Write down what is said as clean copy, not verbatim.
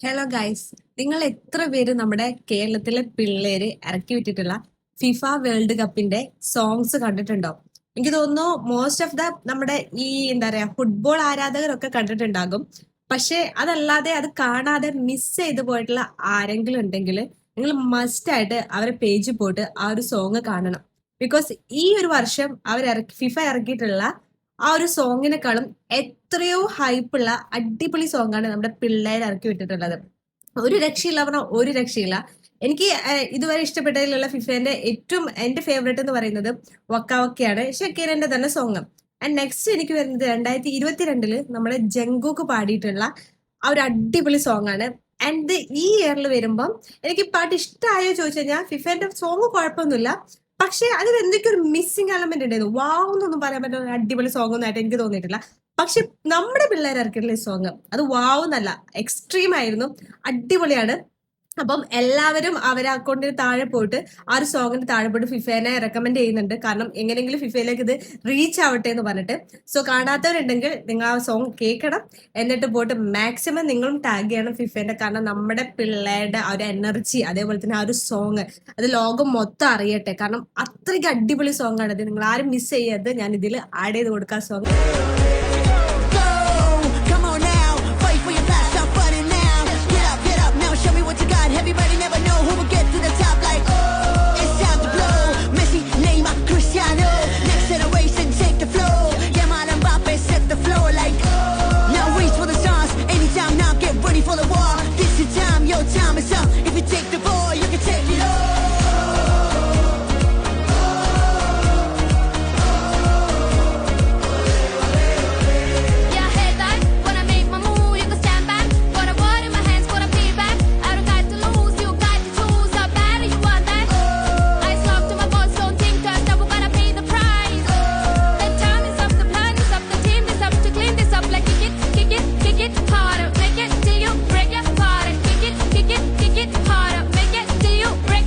Hello guys, നിങ്ങൾ എത്ര പേര് നമ്മുടെ കേരളത്തിലെ പിള്ളേര് ഇറക്കി വിട്ടിട്ടുള്ള ഫിഫ വേൾഡ് കപ്പിന്റെ സോങ്സ് കണ്ടിട്ടുണ്ടോ? എനിക്ക് തോന്നുന്നു മോസ്റ്റ് ഓഫ് ദ നമ്മുടെ ഈ എന്താ പറയാ ഫുട്ബോൾ ആരാധകരൊക്കെ കണ്ടിട്ടുണ്ടാകും. പക്ഷെ അതല്ലാതെ അത് കാണാതെ മിസ് ചെയ്തു പോയിട്ടുള്ള ആരെങ്കിലും ഉണ്ടെങ്കിൽ നിങ്ങൾ മസ്റ്റ് ആയിട്ട് അവരെ പേജിൽ പോയിട്ട് ആ ഒരു സോങ് കാണണം. ബിക്കോസ് ഈ ഒരു വർഷം ഫിഫ ഇറക്കിയിട്ടുള്ള ആ ഒരു സോങ്ങിനെക്കാളും എത്രയോ ഹൈപ്പുള്ള അടിപൊളി സോങ് ആണ് നമ്മുടെ പിള്ളേർ ഇറക്കി വിട്ടിട്ടുള്ളത്. ഒരു രക്ഷയില്ല പറഞ്ഞാൽ ഒരു രക്ഷയില്ല. എനിക്ക് ഇതുവരെ ഇഷ്ടപ്പെട്ടതിലുള്ള ഫിഫേന്റെ ഏറ്റവും എന്റെ ഫേവറേറ്റ് എന്ന് പറയുന്നത് വക്ക വക്കയാണ്, ഷക്കീരന്റെ തന്നെ സോങ്. ആൻഡ് നെക്സ്റ്റ് എനിക്ക് വരുന്നത് 2022 നമ്മുടെ ജങ്കൂക്ക് പാടിയിട്ടുള്ള ആ ഒരു അടിപൊളി സോങ് ആണ്. ആൻഡ് ഈ ഇയറിൽ വരുമ്പം എനിക്ക് പാട്ട് ഇഷ്ടമായോ ചോദിച്ചു കഴിഞ്ഞാൽ ഫിഫേന്റെ സോങ് കുഴപ്പമൊന്നുമില്ല. പക്ഷെ അതിൽ എന്തൊക്കെ ഒരു മിസ്സിംഗ് എലമെന്റ് ഉണ്ടായിരുന്നു. വാവ് എന്നൊന്നും പറയാൻ പറ്റുന്ന ഒരു അടിപൊളി സോങ് ഒന്നും ആയിട്ട് എനിക്ക് തോന്നിയിട്ടില്ല. പക്ഷെ നമ്മുടെ പിള്ളേർ ഇറക്കിയിട്ടുള്ള ഈ സോങ് അത് വാവ് എന്നല്ല, എക്സ്ട്രീം ആയിരുന്നു, അടിപൊളിയാണ്. അപ്പം എല്ലാവരും അവരെ അക്കൗണ്ടിന് താഴെ പോയിട്ട് ആ ഒരു സോങ്ങിന് താഴെ പോയിട്ട് ഫിഫേനെ റെക്കമെൻഡ് ചെയ്യുന്നുണ്ട്. കാരണം എങ്ങനെയെങ്കിലും ഫിഫയിലേക്ക് ഇത് റീച്ച് ആവട്ടെ എന്ന് പറഞ്ഞിട്ട്. സോ കാണാത്തവരുണ്ടെങ്കിൽ നിങ്ങൾ ആ സോങ് കേൾക്കണം. എന്നിട്ട് പോയിട്ട് മാക്സിമം നിങ്ങളും ടാഗ് ചെയ്യണം ഫിഫേന്റെ. കാരണം നമ്മുടെ പിള്ളേരുടെ ആ ഒരു എനർജി, അതേപോലെ തന്നെ ആ ഒരു സോങ് അത് ലോകം മൊത്തം അറിയട്ടെ. കാരണം അത്രയ്ക്ക് അടിപൊളി സോങ് ആണ് ഇത്. നിങ്ങൾ ആരും മിസ് ചെയ്യരുത്. ഞാൻ ഇതിൽ ആഡ് ചെയ്ത് കൊടുക്കാം സോങ്.